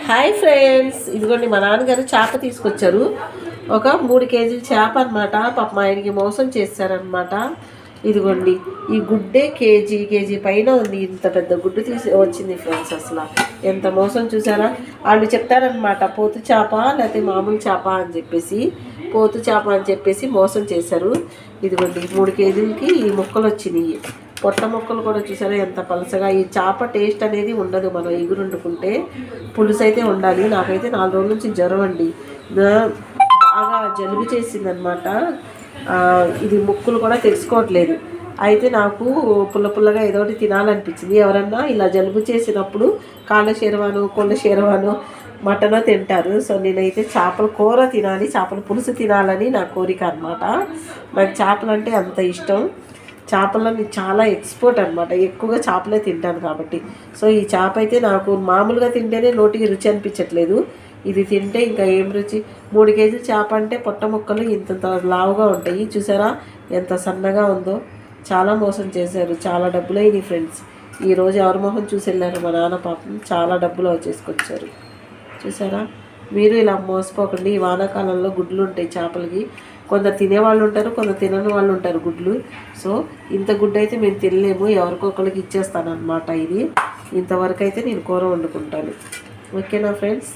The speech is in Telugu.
హాయ్ ఫ్రెండ్స్, ఇదిగోండి మా నాన్నగారు చేప తీసుకొచ్చారు. ఒక 3 కేజీల చేప అనమాట. పాప మా ఆయనకి మోసం చేశారనమాట. ఇదిగోండి, ఈ గుడ్డే కేజీ పైన ఉంది. ఇంత పెద్ద గుడ్డు తీసి వచ్చింది ఫ్రెండ్స్. అసలు ఎంత మోసం చూసారా. వాళ్ళు చెప్తారనమాట పోతు చేప లేకపోతే మామూలు చేప అని చెప్పేసి, పోతు చేప అని చెప్పేసి మోసం చేశారు. ఇదిగోండి 3 కేజీలకి ఈ ముక్కలు వచ్చినాయి. పొట్ట ముక్కలు కూడా చూసారా ఎంత పలసగా. ఈ చేప టేస్ట్ అనేది ఉండదు మనం ఎగురు వండుకుంటే. పులుసు అయితే ఉండాలి. నాకైతే 4 రోజుల నుంచి జ్వరం అండి, బాగా జలుబు చేసిందనమాట. ఇది ముక్కులు కూడా తెలుసుకోవట్లేదు. అయితే నాకు పుల్లగా ఏదో ఒకటి తినాలనిపించింది. ఎవరన్నా ఇలా జలుబు చేసినప్పుడు కాళ్ళ శేరవాను, కోళ్ళ శేరవాను, మటన్ తింటారు. సో నేనైతే చేపల కూర తినాలి, చేపల పులుసు తినాలని నా కోరిక అనమాట. నాకు చేపలు అంటే అంత ఇష్టం. చేపల్లో నేను చాలా ఎక్స్పర్ట్ అనమాట. ఎక్కువగా చేపలే తింటాను కాబట్టి. సో ఈ చేప అయితే నాకు మామూలుగా తింటేనే నోటికి రుచి అనిపించట్లేదు. ఇది తింటే ఇంకా ఏం రుచి. 3 కేజీల చేప అంటే పొట్ట ముక్కలు ఇంత లావుగా ఉంటాయి. చూసారా ఎంత సన్నగా ఉందో. చాలా మోసం చేశారు. చాలా డబ్బులు అయినాయి ఫ్రెండ్స్. ఈరోజు ఎవరి మొహం చూసి వెళ్ళారు మా నాన్న. పాపం చాలా డబ్బులు వచ్చేసుకొచ్చారు. చూసారా. మీరు ఇలా మోసపోకండి. ఈ వానాకాలంలో గుడ్లు ఉంటాయి చేపలకి. కొందరు తినేవాళ్ళు ఉంటారు, కొందరు తినని వాళ్ళు ఉంటారు గుడ్లు. సో ఇంత గుడ్డు అయితే మేము తినలేము, ఎవరికొకరికి ఇచ్చేస్తాను అనమాట. ఇది ఇంతవరకు అయితే నేను కూర వండుకుంటాను. ఓకేనా ఫ్రెండ్స్.